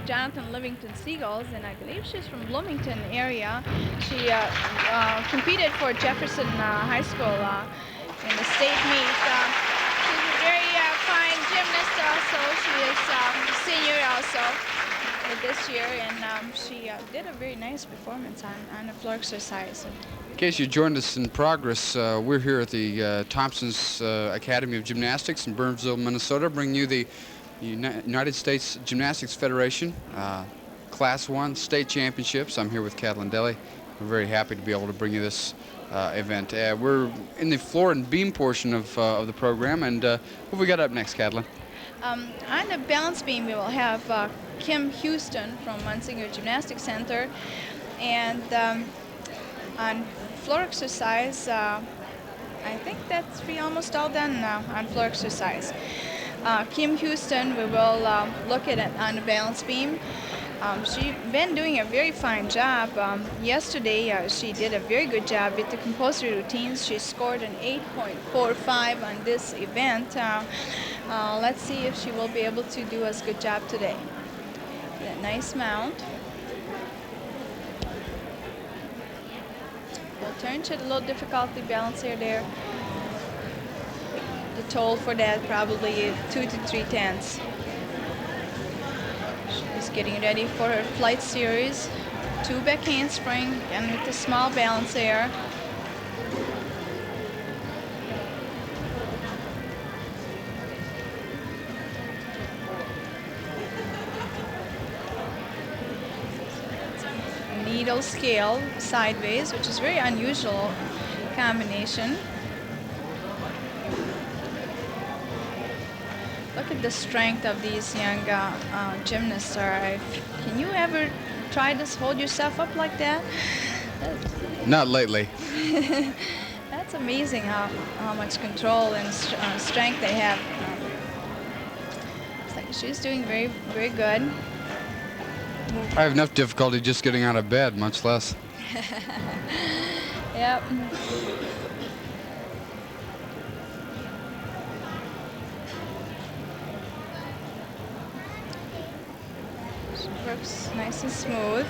Jonathan Livingston Seagulls, and I believe she's from Bloomington area. She competed for Jefferson High School in the state meet. She's a very fine gymnast also. She is senior also this year, and she did a very nice performance on the floor exercise. In case you joined us in progress, we're here at the Thompson's Academy of Gymnastics in Burnsville, Minnesota, bringing you the United States Gymnastics Federation Class 1 State Championships. I'm here with Callie Glanton. We're very happy to be able to bring you this event. We're in the floor and beam portion of the program, and what have we got up next, Callie? On the balance beam, we will have Kim Houston from Munsinger Gymnastics Center, and on floor exercise, I think that's almost all done now on floor exercise. Kim Houston, we will look at it on the balance beam. She's been doing a very fine job. Yesterday, she did a very good job with the compulsory routines. She scored an 8.45 on this event. Let's see if she will be able to do as good job today. A nice mount. Full turn, she had a little difficulty balance here there. The toll for that probably 2 to 3 tenths. She's getting ready for her flight series. 2 back handspring and with a small balance there. Needle scale sideways, which is very unusual combination. Look at the strength of these young gymnasts. Can you ever try this, hold yourself up like that? Not lately. That's amazing how much control and strength they have. It's like she's doing very, very good. I have enough difficulty just getting out of bed, much less. Yep. She works nice and smooth.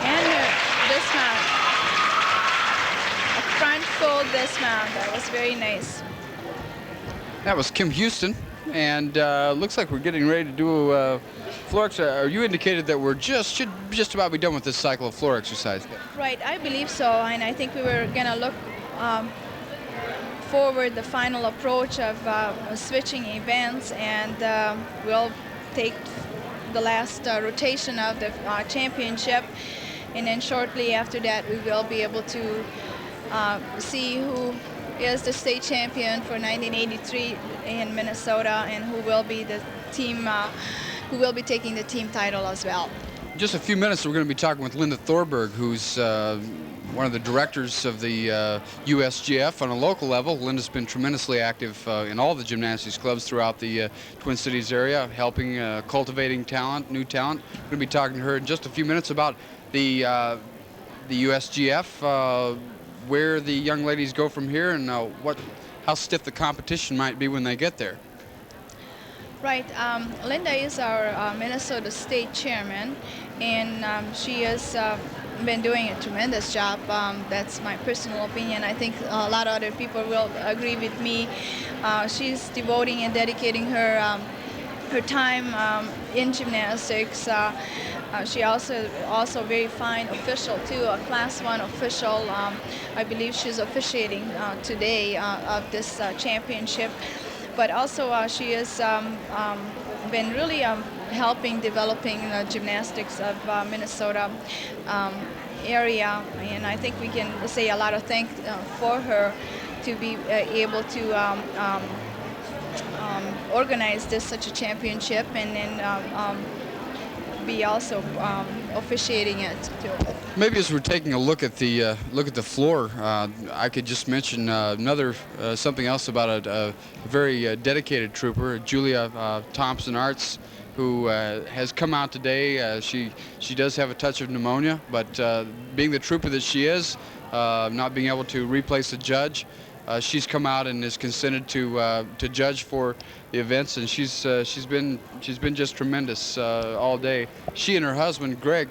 And dismount. A front fold dismount. That was very nice. That was Kim Houston. And looks like we're getting ready to do floor exercise. You indicated that we're should just about be done with this cycle of floor exercise. Right, I believe so, and I think we were gonna look forward the final approach of switching events, and we'll take the last rotation of the championship, and then shortly after that we will be able to see who is the state champion for 1983 in Minnesota, and who will be the team, who will be taking the team title as well. In just a few minutes, we're going to be talking with Linda Thorberg, who's one of the directors of the USGF on a local level. Linda's been tremendously active in all the gymnastics clubs throughout the Twin Cities area, helping cultivating talent, new talent. We're going to be talking to her in just a few minutes about the USGF, where the young ladies go from here, and how stiff the competition might be when they get there. Right. Linda is our Minnesota State Chairman, and she has been doing a tremendous job. That's my personal opinion. I think a lot of other people will agree with me. She's devoting and dedicating her time in gymnastics. She also very fine official too, a Class 1 official. I believe she's officiating today of this championship. But also she has been really helping developing the gymnastics of Minnesota area, and I think we can say a lot of thanks for her to be able to organize such a championship, and then be also officiating it too. Maybe as we're taking a look at the floor, I could just mention something else about a very dedicated trooper, Julia Thompson Arts, who has come out today. She does have a touch of pneumonia, but being the trooper that she is, not being able to replace the judge, she's come out and is consented to judge for the events, and she's been just tremendous all day. She and her husband Greg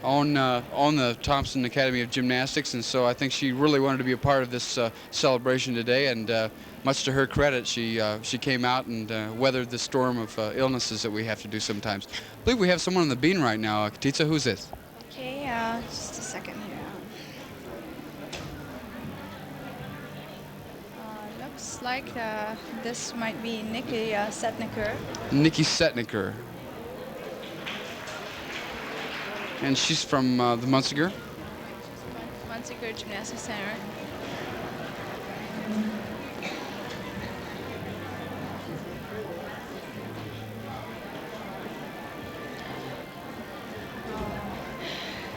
on the Thompson Academy of Gymnastics, and so I think she really wanted to be a part of this celebration today. And much to her credit, she came out and weathered the storm of illnesses that we have to do sometimes. I believe we have someone on the bean right now. Katitza, who's this? Okay, just a second here. Looks like this might be Nikki Setniker. Nikki Setniker. And she's from the Munsinger. Munsinger Gymnastics Center.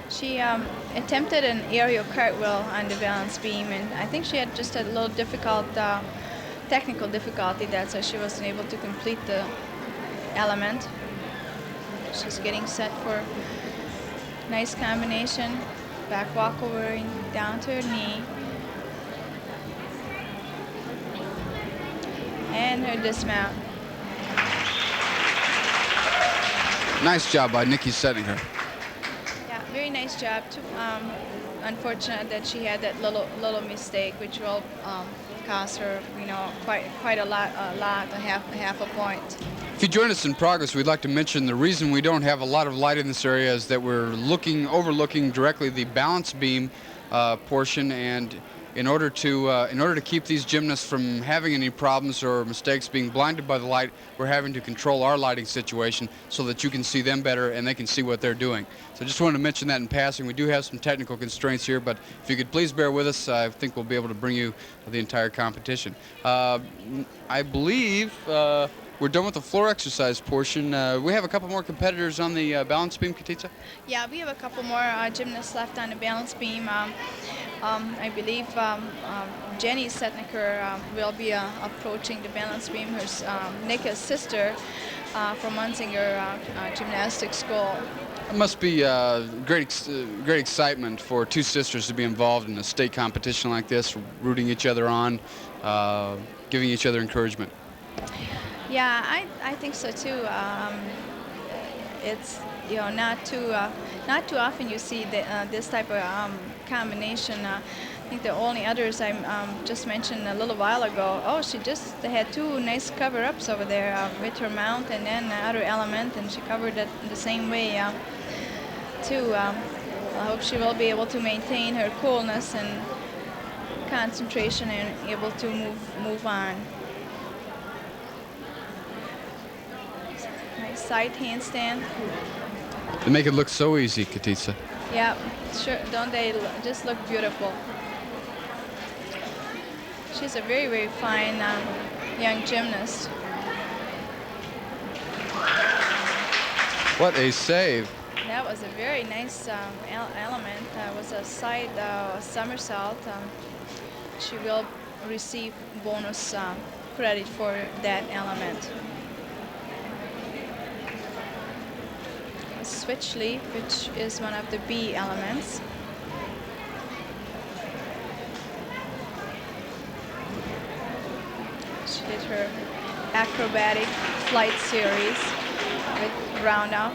She attempted an aerial cartwheel on the balance beam, and I think she had just a little technical difficulty. That's why she wasn't able to complete the element. She's getting set for nice combination, back walkover down to her knee, and her dismount. Nice job by Nikki Setninger. Yeah, very nice job. Unfortunate that she had that little mistake, which will cost her, quite a lot, half a point. If you join us in progress, we'd like to mention the reason we don't have a lot of light in this area is that we're overlooking directly the balance beam portion, and in order to keep these gymnasts from having any problems or mistakes being blinded by the light, we're having to control our lighting situation so that you can see them better and they can see what they're doing. So just wanted to mention that in passing. We do have some technical constraints here, but if you could please bear with us, I think we'll be able to bring you the entire competition. I believe we're done with the floor exercise portion. We have a couple more competitors on the balance beam, Katitza? Yeah, we have a couple more gymnasts left on the balance beam. I believe Jenny Setniker will be approaching the balance beam. Her Nika's sister from Munsinger Gymnastics School. It must be great excitement for two sisters to be involved in a state competition like this, rooting each other on, giving each other encouragement. Yeah, I think so too. It's not too often you see this type of combination. I think the only others I just mentioned a little while ago. Oh, they had two nice cover-ups over there with her mount and then other element, and she covered it the same way too. I hope she will be able to maintain her coolness and concentration and able to move on. Nice side handstand. They make it look so easy, Katitza. Yeah, sure. Don't they just look beautiful? She's a very, very fine young gymnast. What a save. That was a very nice element. It was a side somersault. She will receive bonus credit for that element. Switch leap, which is one of the B elements. She did her acrobatic flight series with round-up.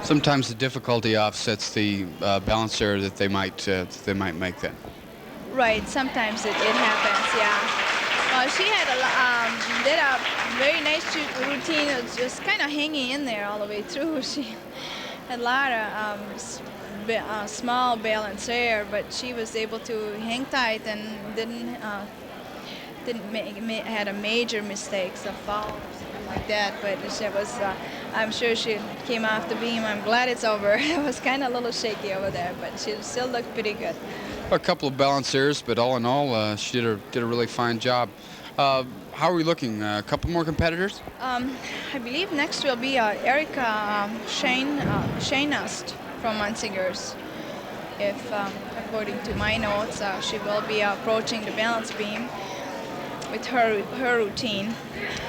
Sometimes the difficulty offsets the balance error that they might make then. Right. Sometimes it happens. Yeah. She had did a very nice routine. It was just kind of hanging in there all the way through. She had a lot of small balance error, but she was able to hang tight and didn't had a major mistakes, a fall or something like that. But she was, I'm sure she came off the beam. I'm glad it's over. It was kind of a little shaky over there, but she still looked pretty good. A couple of balance errors, but all in all, she did a really fine job. How are we looking? A couple more competitors? I believe next will be Erica Shainust from Munsingers. If according to my notes, she will be approaching the balance beam with her routine.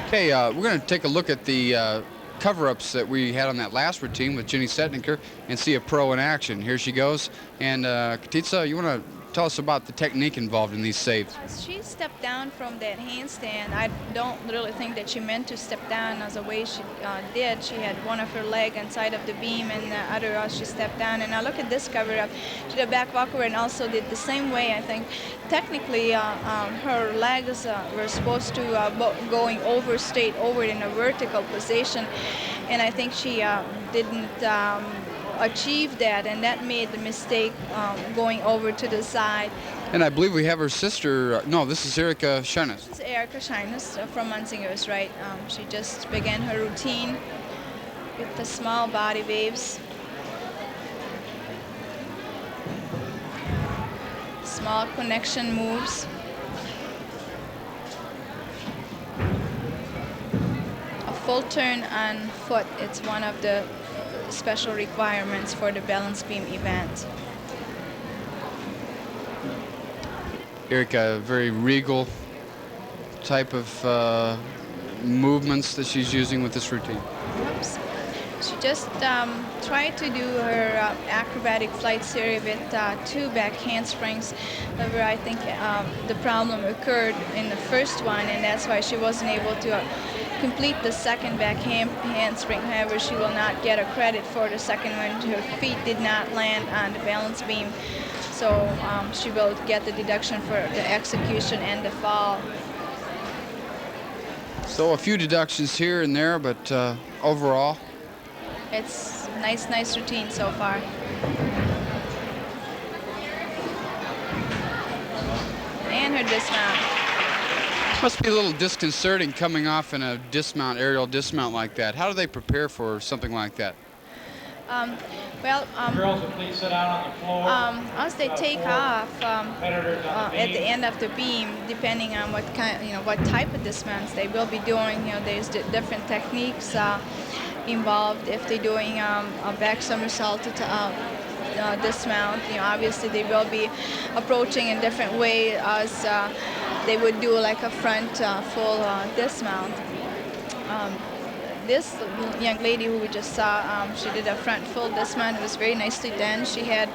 Okay, we're going to take a look at the cover-ups that we had on that last routine with Jenny Setniker and see a pro in action. Here she goes. And Katitza, you want to tell us about the technique involved in these saves. She stepped down from that handstand. I don't really think that she meant to step down as the way she did. She had one of her leg inside of the beam and the other she stepped down. And now look at this cover up. She did a back walkover and also did the same way, I think. Technically, her legs were supposed to going over, straight over in a vertical position. And I think she didn't achieve that, and that made the mistake going over to the side. And I believe we have her sister. No, this is Erica Shines. This is Erica Shines from Munsingers, right? She just began her routine with the small body waves. Small connection moves. A full turn on foot, it's one of the special requirements for the balance beam event. Erica, very regal type of movements that she's using with this routine. Oops. She just tried to do her acrobatic flight series with 2 back handsprings. However, I think the problem occurred in the first one, and that's why she wasn't able to complete the second back handspring. However, she will not get a credit for the second one. Her feet did not land on the balance beam, so she will get the deduction for the execution and the fall. So a few deductions here and there, but overall, it's nice routine so far. And her dismount. Must be a little disconcerting coming off in a dismount, aerial dismount like that. How do they prepare for something like that? Girls, please sit down on the floor. As they take off at the end of the beam, depending on what kind, what type of dismounts they will be doing, there's different techniques involved. If they're doing a back somersault dismount, obviously they will be approaching in different way as they would do like a front full dismount. This young lady who we just saw, she did a front full dismount. It was very nicely done. She had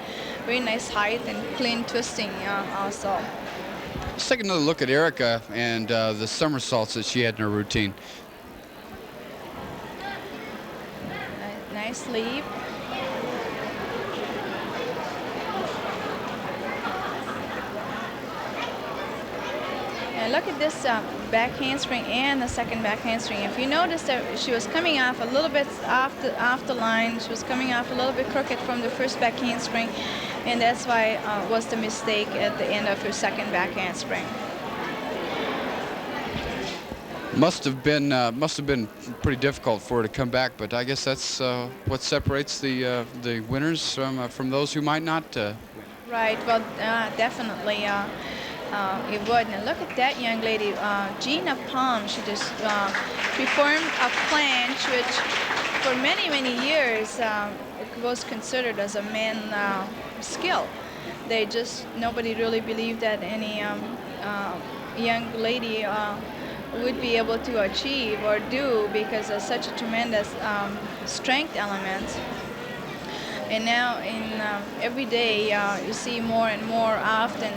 very nice height and clean twisting also. Let's take another look at Erica and the somersaults that she had in her routine. Nice leap. And look at this back handspring and the second back handspring. If you notice that she was coming off a little bit off the line, she was coming off a little bit crooked from the first back handspring, and that's why was the mistake at the end of her second back handspring. Must have been pretty difficult for her to come back, but I guess that's what separates the winners from those who might not. Right. Well, definitely. It would. And look at that young lady, Gina Palm. She just performed a planche, which for many years it was considered as a man skill. Nobody really believed that any young lady would be able to achieve or do, because of such a tremendous strength element. And now in every day you see more and more often.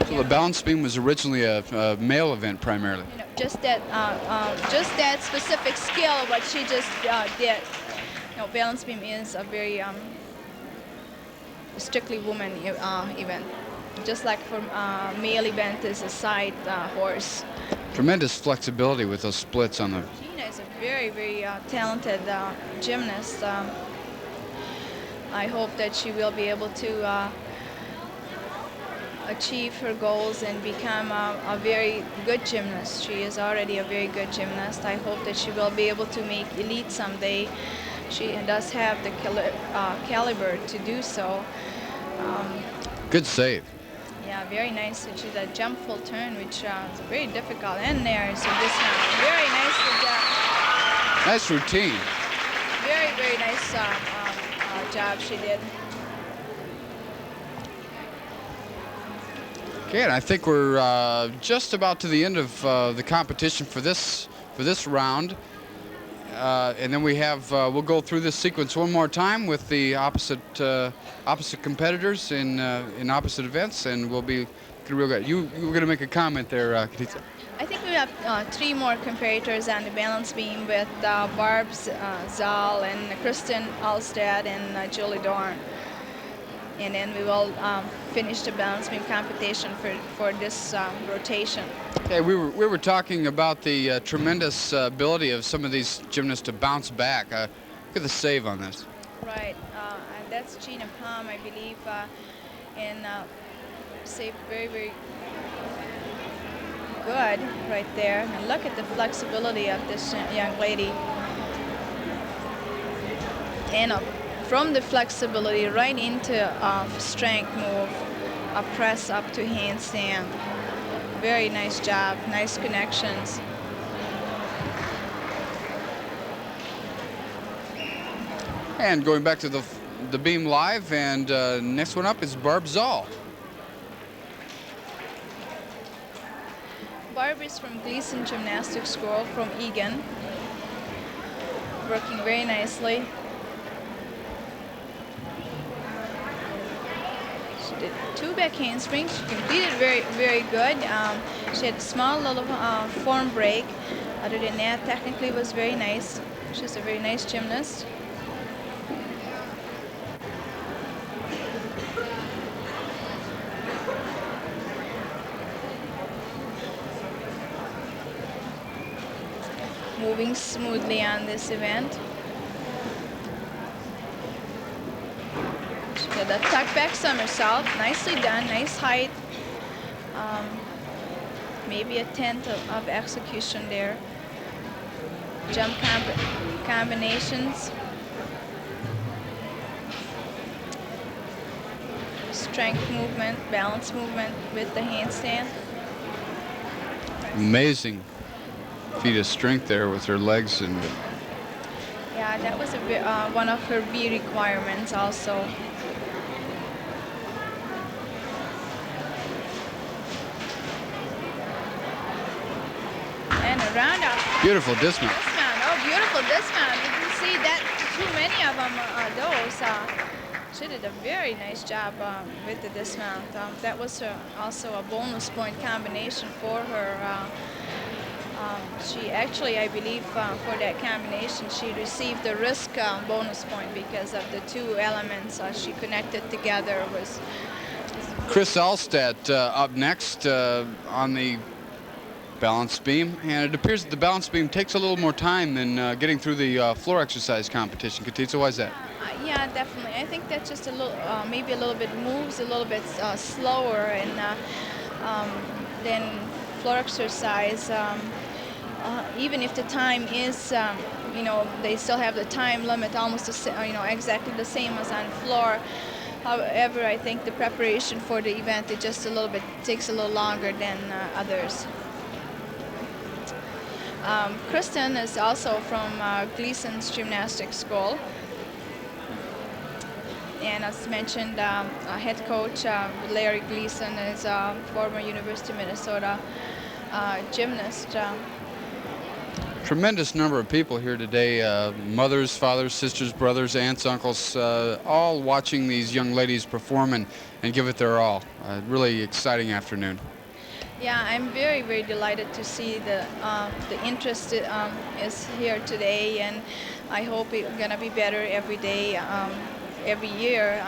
So the balance beam was originally a male event primarily. Just that specific skill, what she just did. Balance beam is a very strictly woman event. Just like for male event is a side horse. Tremendous flexibility with those splits on the. Gina is a very talented gymnast. I hope that she will be able to achieve her goals and become a very good gymnast. She is already a very good gymnast. I hope that she will be able to make elite someday. She does have the caliber to do so. Good save. Yeah, very nice. She did a jump full turn, which is very difficult. And there's a dismount. Very nicely done. Nice routine. Very nice job she did. Okay, and I think we're just about to the end of the competition for this round. and then we have we'll go through this sequence one more time with the opposite competitors in opposite events, and we'll be real good. You were going to make a comment there, Katitza. I think we have 3 more competitors on the balance beam with Barb Zal and Kristen Alstad and Julie Dorn. And then we will finish the balance beam competition for this rotation. Hey, we were talking about the tremendous ability of some of these gymnasts to bounce back. Look at the save on this. Right, and that's Gina Palm, I believe, and saved very, very good right there. And look at the flexibility of this young lady. And from the flexibility right into strength move, a press up to handstand. Very nice job, nice connections. And going back to the beam live, and next one up is Barb Zal. Barb is from Gleason Gymnastics School from Egan, working very nicely. She did 2 back handsprings. She completed very, very good. She had a small little form break. Other than that, technically was very nice. She's a very nice gymnast. Moving smoothly on this event. She did a tuck back somersault, nicely done, nice height. Maybe a tenth of execution there. Jump combinations. Strength movement, balance movement with the handstand. Amazing feat of strength there with her legs. And yeah, that was one of her B requirements also. And a round up. Beautiful dismount. Oh, beautiful dismount. You can see that too many of them those. She did a very nice job with the dismount. That was also a bonus point combination for her. She actually, I believe, for that combination, she received the risk bonus point because of the 2 elements she connected together. Was Chris Alstad up next on the balance beam, and it appears that the balance beam takes a little more time than getting through the floor exercise competition. Katitza, why is that? Yeah, definitely. I think that's just a little, maybe a little bit moves a little bit slower, and then floor exercise. Even if the time is, you know, they still have the time limit almost exactly the same as on floor. However, I think the preparation for the event it just takes a little longer than others. Kristen is also from Gleason's Gymnastics School. And as mentioned, head coach Larry Gleason is a former University of Minnesota gymnast. Tremendous number of people here today, mothers, fathers, sisters, brothers, aunts, uncles, all watching these young ladies perform and give it their all. Really exciting afternoon. Yeah, I'm very, very delighted to see the interest is here today, and I hope it's going to be better every day, every year.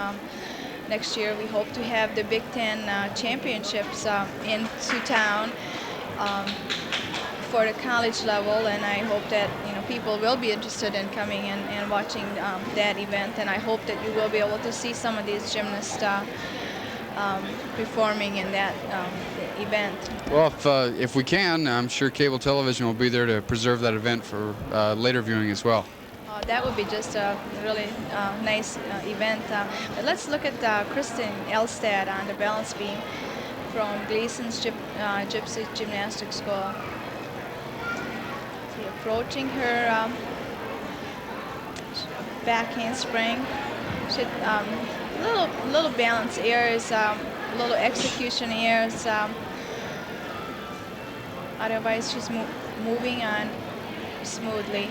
Next year we hope to have the Big Ten championships into town for the college level, and I hope that people will be interested in coming and watching that event, and I hope that you will be able to see some of these gymnasts performing in that event. Well, if we can, I'm sure cable television will be there to preserve that event for later viewing as well. That would be just a really nice event. But let's look at Kristen Elstad on the balance beam from Gleason's Gypsy Gymnastics School. See, approaching her back handspring. She little balance errors, little execution errors. Otherwise, she's moving on smoothly.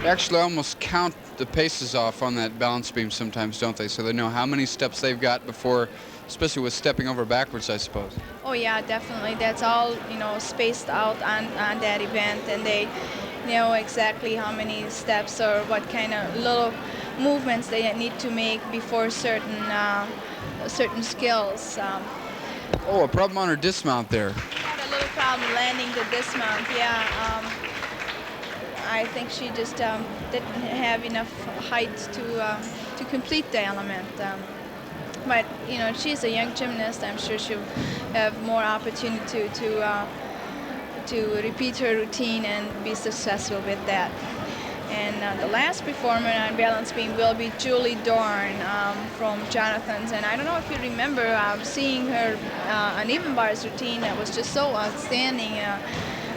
They actually almost count the paces off on that balance beam sometimes, don't they? So they know how many steps they've got before, especially with stepping over backwards, I suppose. Oh yeah, definitely. That's all, spaced out on that event, and they know exactly how many steps or what kind of little movements they need to make before certain skills. Oh, a problem on her dismount there. Had a little problem landing the dismount. Yeah, I think she just didn't have enough height to complete the element. But she's a young gymnast. I'm sure she'll have more opportunity to repeat her routine and be successful with that. And the last performer on balance beam will be Julie Dorn from Jonathan's. And I don't know if you remember seeing her uneven bars routine. That was just so outstanding.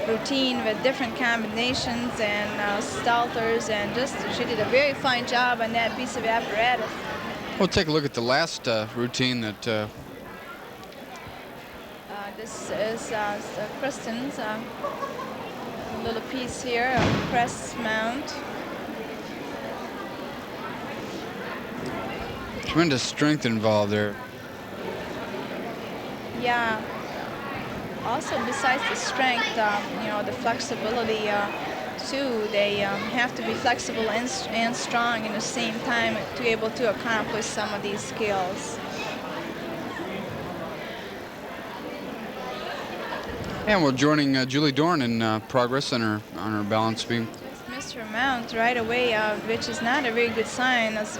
Routine with different combinations and stalters, and just she did a very fine job on that piece of apparatus. We'll take a look at the last routine that. This is Kristen's little piece here, a press mount. Tremendous strength involved there. Yeah. Also, besides the strength, the flexibility too. They have to be flexible and strong in the same time to be able to accomplish some of these skills. And we're joining Julie Dorn in progress on her balance beam. Just missed her mount right away, which is not a very good sign as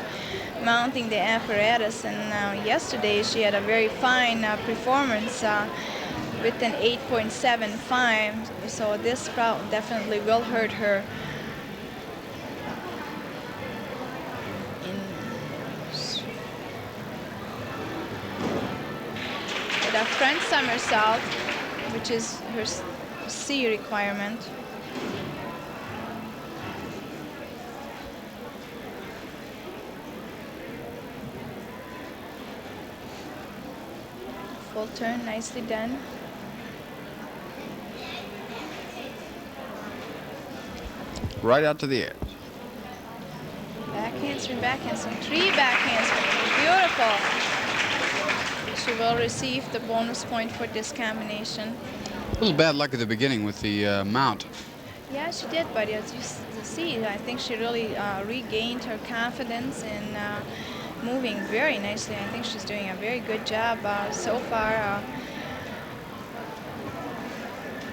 mounting the apparatus. And yesterday she had a very fine performance with an 8.75. So this problem definitely will hurt her. With a front somersault, which is her C requirement. Full turn, nicely done. Right out to the edge. Back handspring, 3 back handsprings, beautiful. She will receive the bonus point for this combination. A little bad luck at the beginning with the mount. Yeah, she did, but as you see, I think she really regained her confidence in moving very nicely. I think she's doing a very good job so far.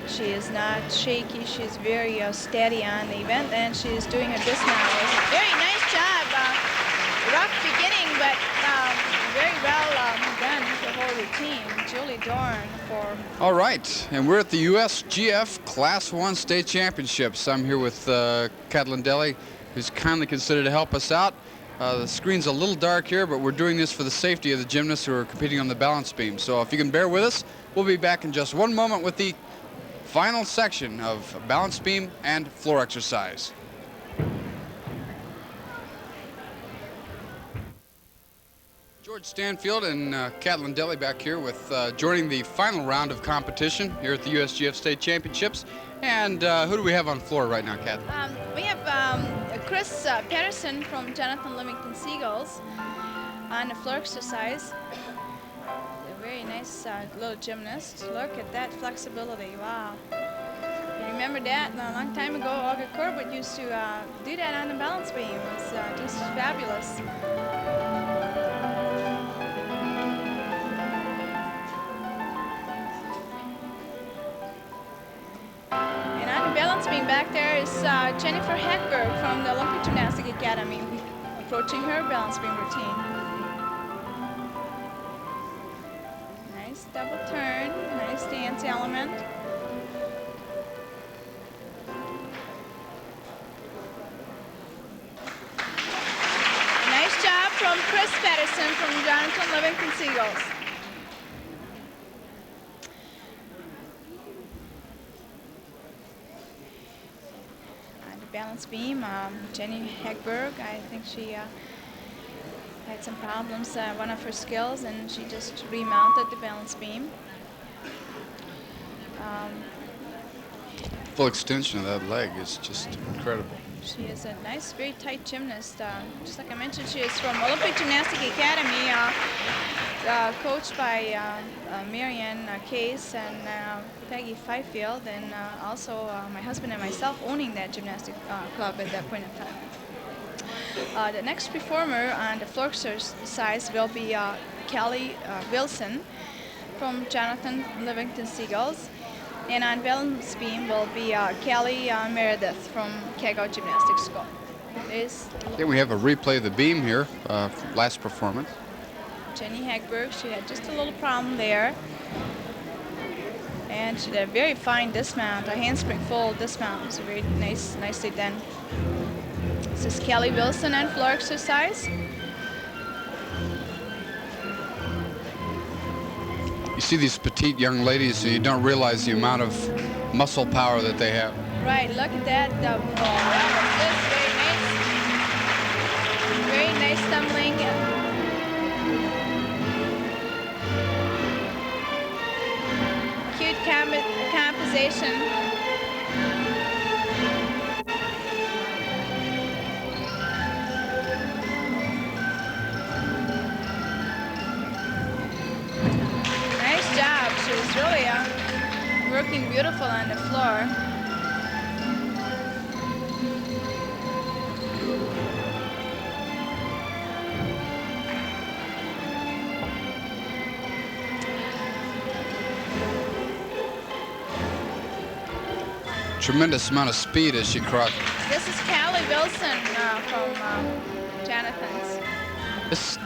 She is not shaky. She's very steady on the event, and she's doing her dismount. Very nice job. Rough beginning, but very well done the whole routine. Julie Dorn for. All right, and we're at the USGF Class 1 State Championships. I'm here with Callie Glanton, who's kindly considered to help us out. The screen's a little dark here, but we're doing this for the safety of the gymnasts who are competing on the balance beam. So if you can bear with us, we'll be back in just one moment with the final section of balance beam and floor exercise. George Stanfield and Callie Glanton back here with joining the final round of competition here at the USGF State Championships. And who do we have on floor right now, Callie? We have Chris Patterson from Jonathan Livingston Seagulls on the floor exercise. A very nice little gymnast. Look at that flexibility. Wow. You remember that a long time ago? Olga Corbett used to do that on the balance beam. It was just fabulous. And on the balance beam back there is Jennifer Hagberg from the Olympic Gymnastics Academy, approaching her balance beam routine. Nice double turn, nice dance element. A nice job from Chris Patterson from Jonathan Livingston Seagulls. Balance beam, Jenny Hagberg, I think she had some problems, one of her skills, and she just remounted the balance beam. Full extension of that leg is just incredible. She is a nice, very tight gymnast. Just like I mentioned, she is from Olympic Gymnastic Academy, coached by Marianne Case and Peggy Fifield, and also my husband and myself owning that gymnastic club at that point in time. The next performer on the floor exercise will be Callie Wilson from Jonathan Livingston Seagulls. And on balance beam will be Callie Meredith from Kegel Gymnastics School. Okay, we have a replay of the beam here, last performance. Jenny Hagberg, she had just a little problem there. And she did a very fine dismount, a handspring full dismount. It was very nicely done. This is Callie Wilson on floor exercise. You see these petite young ladies, and you don't realize the amount of muscle power that they have. Right, look at that. Very nice tumbling. Cute composition. Nice job. She was really working beautiful on the floor. Tremendous amount of speed as she crossed. This is Callie Wilson from Jonathan's. This is